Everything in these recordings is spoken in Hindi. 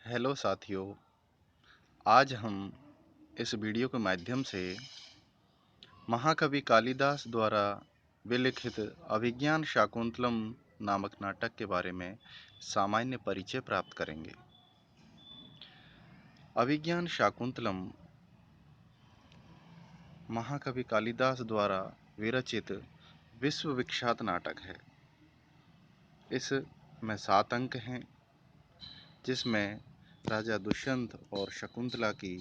हेलो साथियों। आज हम इस वीडियो के माध्यम से महाकवि कालिदास द्वारा विलिखित अभिज्ञान शाकुंतलम नामक नाटक के बारे में सामान्य परिचय प्राप्त करेंगे। अभिज्ञान शाकुंतलम महाकवि कालिदास द्वारा विरचित विश्व विख्यात नाटक है। इसमें 7 अंक हैं, जिसमें राजा दुष्यंत और शकुंतला की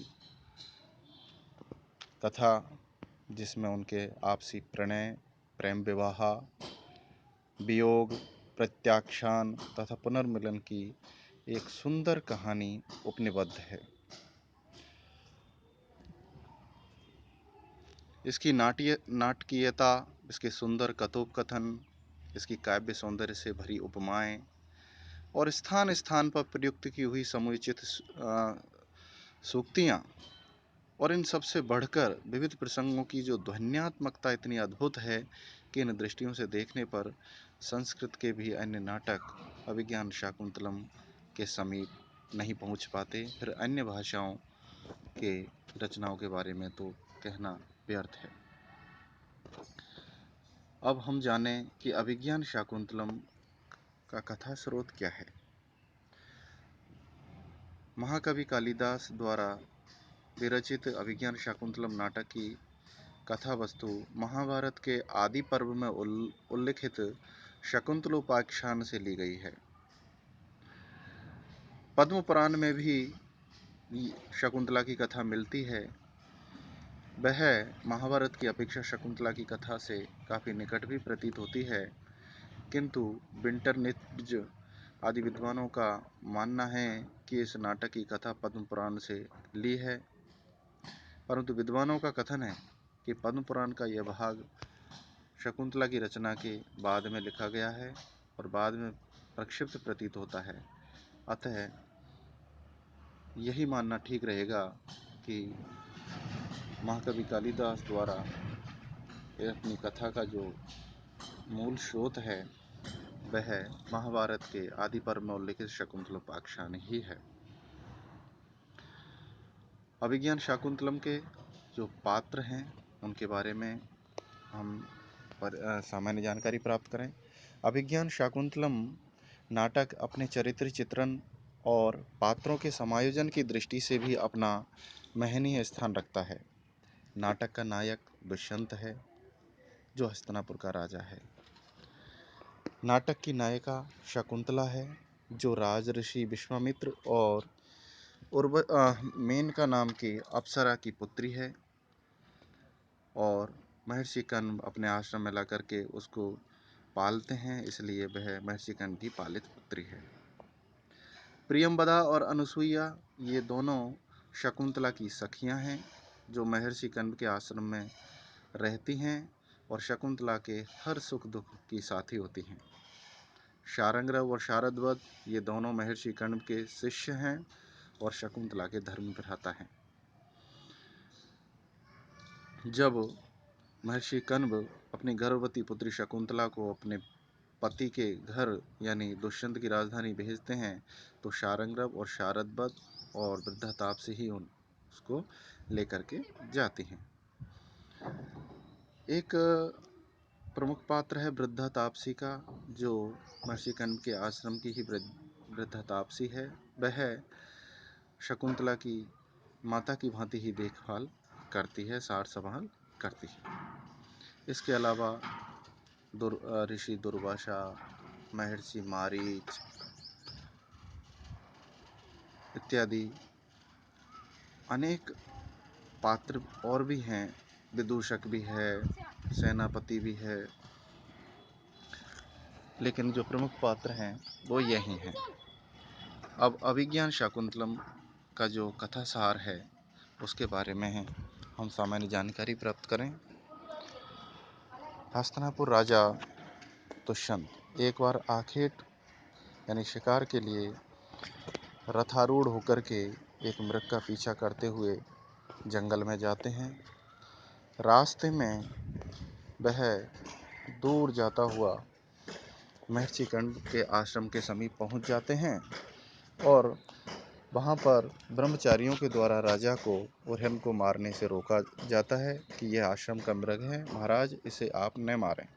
कथा, जिसमें उनके आपसी प्रणय, प्रेम विवाह, वियोग, प्रत्याख्यान तथा पुनर्मिलन की एक सुंदर कहानी उपनिबद्ध है। इसकी नाटकीयता, इसके सुंदर कथोपकथन, इसकी काव्य सौंदर्य से भरी उपमाएं और स्थान स्थान पर प्रयुक्त की हुई समुचित सूक्तियां और इन सबसे बढ़कर विविध प्रसंगों की जो ध्वन्यात्मकता इतनी अद्भुत है कि इन दृष्टियों से देखने पर संस्कृत के भी अन्य नाटक अभिज्ञान शाकुंतलम के समीप नहीं पहुंच पाते। फिर अन्य भाषाओं के रचनाओं के बारे में तो कहना व्यर्थ है। अब हम जानें कि अभिज्ञान शाकुंतलम का कथा स्रोत क्या है। महाकवि कालिदास द्वारा विरचित अभिज्ञान शाकुंतलम नाटक की कथा वस्तु महाभारत के आदि पर्व में उल्लिखित शकुंतलोपाख्यान से ली गई है। पद्म पुराण में भी शकुंतला की कथा मिलती है। वह महाभारत की अपेक्षा शकुंतला की कथा से काफ़ी निकट भी प्रतीत होती है, किंतु विंटरनित्ज आदि विद्वानों का मानना है कि इस नाटक की कथा पद्म पुराण से ली है। परंतु विद्वानों का कथन है कि पद्म पुराण का यह भाग शकुंतला की रचना के बाद में लिखा गया है और बाद में प्रक्षिप्त प्रतीत होता है। अतः यही मानना ठीक रहेगा कि महाकवि कालिदास द्वारा अपनी कथा का जो मूल स्रोत है वह महाभारत के आदि पर्व में उल्लिखित शकुंतलोपाख्यान ही है। अभिज्ञान शाकुंतलम के जो पात्र हैं उनके बारे में हम सामान्य जानकारी प्राप्त करें। अभिज्ञान शाकुंतलम नाटक अपने चरित्र चित्रण और पात्रों के समायोजन की दृष्टि से भी अपना महनीय स्थान रखता है। नाटक का नायक दुष्यंत है, जो हस्तिनापुर का राजा है। नाटक की नायिका शकुंतला है, जो राजऋषि विश्वामित्र और मेनका नाम की अप्सरा की पुत्री है और महर्षि कण्व अपने आश्रम में ला करके उसको पालते हैं, इसलिए वह महर्षि कण्व की पालित पुत्री है। प्रियंवदा और अनुसुईया ये दोनों शकुंतला की सखियां हैं, जो महर्षि कण्व के आश्रम में रहती हैं और शकुंतला के हर सुख दुख की साथी होती हैं। शारंग्रव और शारदवत ये दोनों महर्षि कण्व के शिष्य हैं और शकुंतला के धर्म भ्राता हैं। जब महर्षि कण्व अपनी गर्भवती पुत्री शकुंतला को अपने पति के घर यानी दुष्यंत की राजधानी भेजते हैं, तो शारंग्रव और शारदवत और वृद्धा तापसी ही उसको लेकर के जाती हैं। एक प्रमुख पात्र है वृद्धा तापसी का, जो महर्षि कण्व के आश्रम की ही वृद्धा तापसी है। वह शकुंतला की माता की भांति ही देखभाल करती है, सार संभाल करती है। इसके अलावा ऋषि दुर्वासा, महर्षि मारीच इत्यादि अनेक पात्र और भी हैं। विदूषक भी है, सेनापति भी है, लेकिन जो प्रमुख पात्र हैं वो यही हैं। अब अभिज्ञान शाकुंतलम का जो कथा सार है उसके बारे में हम सामान्य जानकारी प्राप्त करें। हस्तिनापुर राजा दुष्यंत एक बार आखेट यानी शिकार के लिए रथारूढ़ होकर के एक मृग का पीछा करते हुए जंगल में जाते हैं। रास्ते में वह दूर जाता हुआ महर्षि कण्व के आश्रम के समीप पहुंच जाते हैं और वहाँ पर ब्रह्मचारियों के द्वारा राजा को और हिरण को मारने से रोका जाता है कि यह आश्रम का मृग है, महाराज इसे आप न मारें।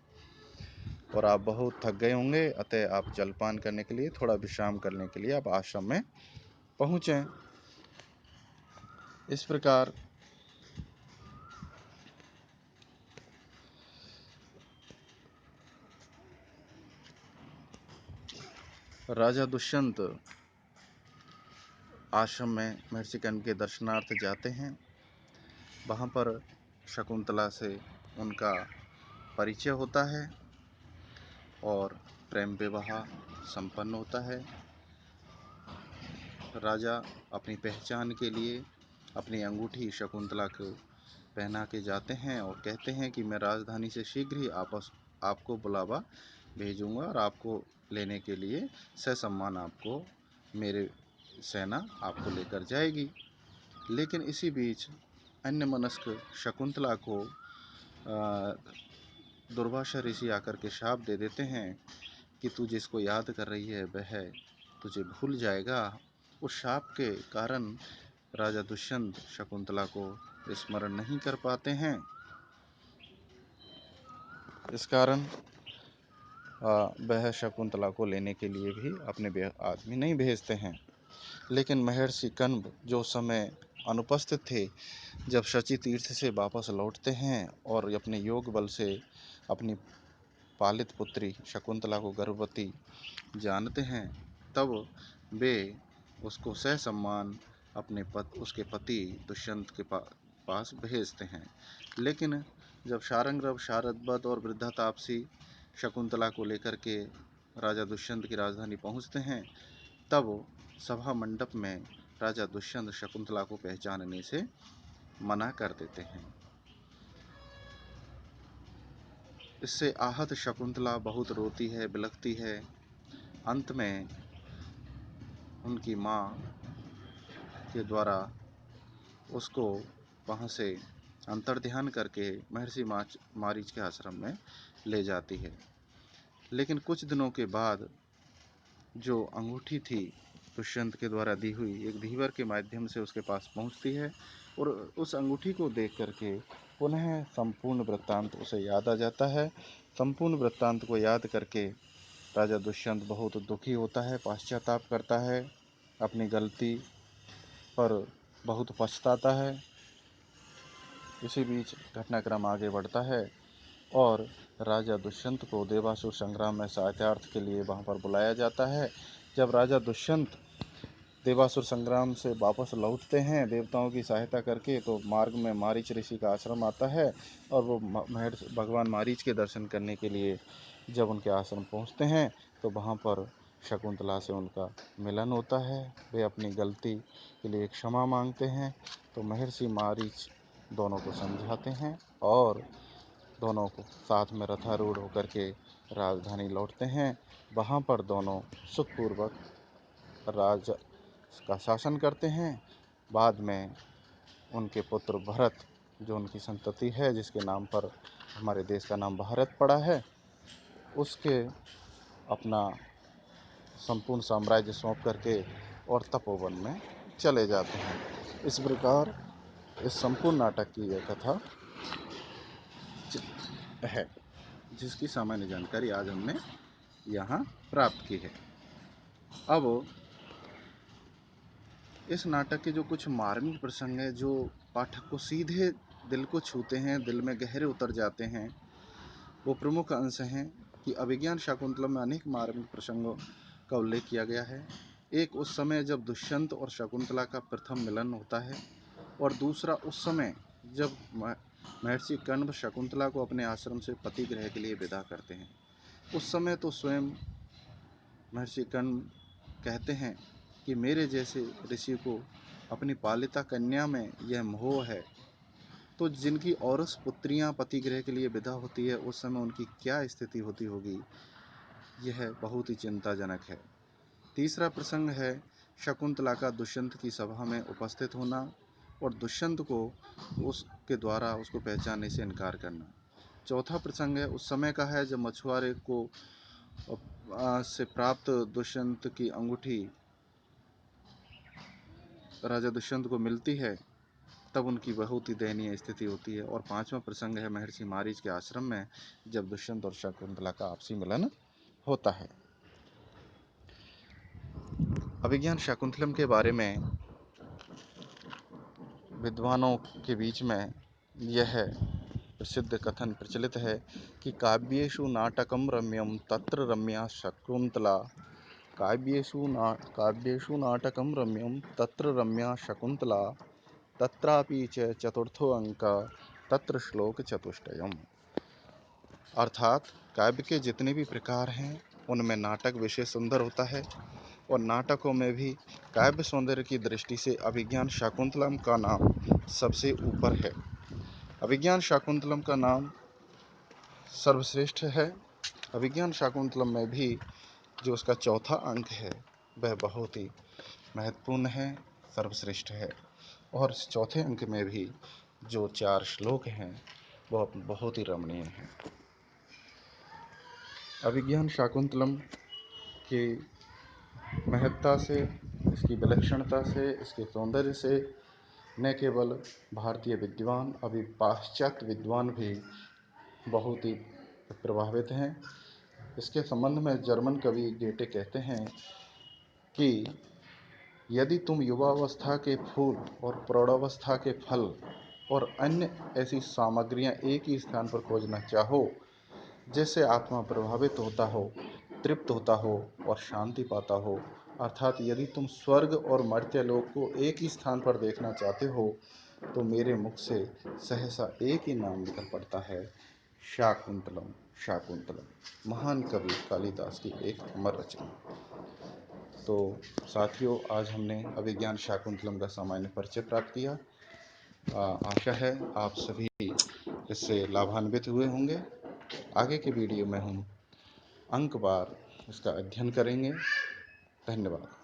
और आप बहुत थक गए होंगे, अतः आप जलपान करने के लिए, थोड़ा विश्राम करने के लिए आप आश्रम में पहुँचें। इस प्रकार राजा दुष्यंत आश्रम में महर्षि कर्ण के दर्शनार्थ जाते हैं। वहाँ पर शकुंतला से उनका परिचय होता है और प्रेम विवाह संपन्न होता है। राजा अपनी पहचान के लिए अपनी अंगूठी शकुंतला को पहना के जाते हैं और कहते हैं कि मैं राजधानी से शीघ्र ही आपको बुलावा भेजूंगा और आपको लेने के लिए ससम्मान आपको मेरे सेना आपको लेकर जाएगी। लेकिन इसी बीच अन्यमनस्क शकुंतला को दुर्वासा ऋषि आकर के शाप दे देते हैं कि तू जिसको याद कर रही है वह तुझे भूल जाएगा। उस शाप के कारण राजा दुष्यंत शकुंतला को स्मरण नहीं कर पाते हैं। इस कारण वह शकुंतला को लेने के लिए भी अपने आदमी नहीं भेजते हैं। लेकिन महर्षि कण्व जो समय अनुपस्थित थे, जब शची तीर्थ से वापस लौटते हैं और अपने योग बल से अपनी पालित पुत्री शकुंतला को गर्भवती जानते हैं, तब वे उसको ससम्मान उसके पति दुष्यंत के पास भेजते हैं। लेकिन जब शारंगरव, शारदबद और वृद्धा तापसी शकुंतला को लेकर के राजा दुष्यंत की राजधानी पहुंचते हैं, तब सभा मंडप में राजा दुष्यंत शकुंतला को पहचानने से मना कर देते हैं। इससे आहत शकुंतला बहुत रोती है, बिलखती है। अंत में उनकी माँ के द्वारा उसको वहाँ से अंतर्ध्यान करके महर्षि मारीच के आश्रम में ले जाती है। लेकिन कुछ दिनों के बाद जो अंगूठी थी दुष्यंत के द्वारा दी हुई, एक धीवर के माध्यम से उसके पास पहुंचती है और उस अंगूठी को देख करके पुनः संपूर्ण वृत्तांत उसे याद आ जाता है। संपूर्ण वृत्तांत को याद करके राजा दुष्यंत बहुत दुखी होता है, पश्चाताप करता है, अपनी गलती पर बहुत पछताता है। इसी बीच घटनाक्रम आगे बढ़ता है और राजा दुष्यंत को देवासुर संग्राम में सहायतार्थ के लिए वहाँ पर बुलाया जाता है। जब राजा दुष्यंत देवासुर संग्राम से वापस लौटते हैं देवताओं की सहायता करके, तो मार्ग में मारीच ऋषि का आश्रम आता है और वो भगवान मारीच के दर्शन करने के लिए जब उनके आश्रम पहुँचते हैं, तो वहाँ पर शकुंतला से उनका मिलन होता है। वे अपनी गलती के लिए क्षमा मांगते हैं, तो महर्षि मारीच दोनों को समझाते हैं और दोनों को साथ में रथारूढ़ होकर के राजधानी लौटते हैं। वहाँ पर दोनों सुखपूर्वक राज का शासन करते हैं। बाद में उनके पुत्र भरत, जो उनकी संतति है, जिसके नाम पर हमारे देश का नाम भारत पड़ा है, उसके अपना संपूर्ण साम्राज्य सौंप करके और तपोवन में चले जाते हैं। इस प्रकार इस संपूर्ण नाटक की यह कथा है, जिसकी सामान्य जानकारी आज हमने यहाँ प्राप्त की है। अब इस नाटक के जो कुछ मार्मिक प्रसंग हैं, जो पाठक को सीधे दिल को छूते हैं, दिल में गहरे उतर जाते हैं, वो प्रमुख अंश हैं कि अभिज्ञान शाकुंतलम में अनेक मार्मिक प्रसंगों का उल्लेख किया गया है। एक उस समय जब दुष्यंत और शकुंतला का प्रथम मिलन होता है, और दूसरा उस समय जब महर्षि कण्व शकुंतला को अपने आश्रम से पति गृह के लिए विदा करते हैं। उस समय तो स्वयं महर्षि कण्व कहते हैं कि मेरे जैसे ऋषि को अपनी पालिता कन्या में यह मोह है, तो जिनकी औरस पुत्रियां पति गृह के लिए विदा होती है, उस समय उनकी क्या स्थिति होती होगी, यह बहुत ही चिंताजनक है। तीसरा प्रसंग है शकुंतला का दुष्यंत की सभा में उपस्थित होना और दुष्यंत को उसके द्वारा उसको पहचानने से इनकार करना। चौथा प्रसंग है उस समय का है जब मछुआरे को से प्राप्त दुष्यंत की अंगूठी राजा दुष्यंत को मिलती है तब उनकी बहुत ही दयनीय स्थिति होती है। और 5वां प्रसंग है महर्षि मारीच के आश्रम में, जब दुष्यंत और शकुंतला का आपसी मिलन होता है। अभिज्ञान शाकुंतलम के बारे में विद्वानों के बीच में यह प्रसिद्ध कथन प्रचलित है कि काव्येषु नाटकम रम्यम तत्र रम्या शकुंतला, काव्येषु नाटकम रम्यम तत्र रम्या शकुंतला, तत्रापि च चतुर्थो अंक तत्र श्लोक चतुष्टयम्। अर्थात काव्य के जितने भी प्रकार हैं उनमें नाटक विषय सुंदर होता है, और नाटकों में भी काव्य सौंदर्य की दृष्टि से अभिज्ञान शाकुंतलम का नाम सबसे ऊपर है। अभिज्ञान शाकुंतलम का नाम सर्वश्रेष्ठ है। अभिज्ञान शाकुंतलम में भी जो उसका चौथा अंक है वह बहुत ही महत्वपूर्ण है, सर्वश्रेष्ठ है। और इस चौथे अंक में भी जो 4 श्लोक हैं वह बहुत ही रमणीय हैं। अभिज्ञान शाकुंतलम की महत्ता से, इसकी विलक्षणता से, इसके सौंदर्य से न केवल भारतीय विद्वान, अभी पाश्चात्य विद्वान भी बहुत ही प्रभावित हैं। इसके संबंध में जर्मन कवि गेटे कहते हैं कि यदि तुम युवावस्था के फूल और प्रौढ़ावस्था के फल और अन्य ऐसी सामग्रियां एक ही स्थान पर खोजना चाहो जिससे आत्मा प्रभावित होता हो, तृप्त होता हो और शांति पाता हो, अर्थात यदि तुम स्वर्ग और मर्त्यलोक को एक ही स्थान पर देखना चाहते हो तो मेरे मुख से सहसा एक ही नाम निकल पड़ता है, शाकुंतलम। शाकुंतलम महान कवि कालिदास की एक अमर रचना। तो साथियों, आज हमने अभिज्ञान शाकुंतलम का सामान्य परिचय प्राप्त किया। आशा है आप सभी इससे लाभान्वित हुए होंगे। आगे के वीडियो में हम अंकवार इसका अध्ययन करेंगे। धन्यवाद।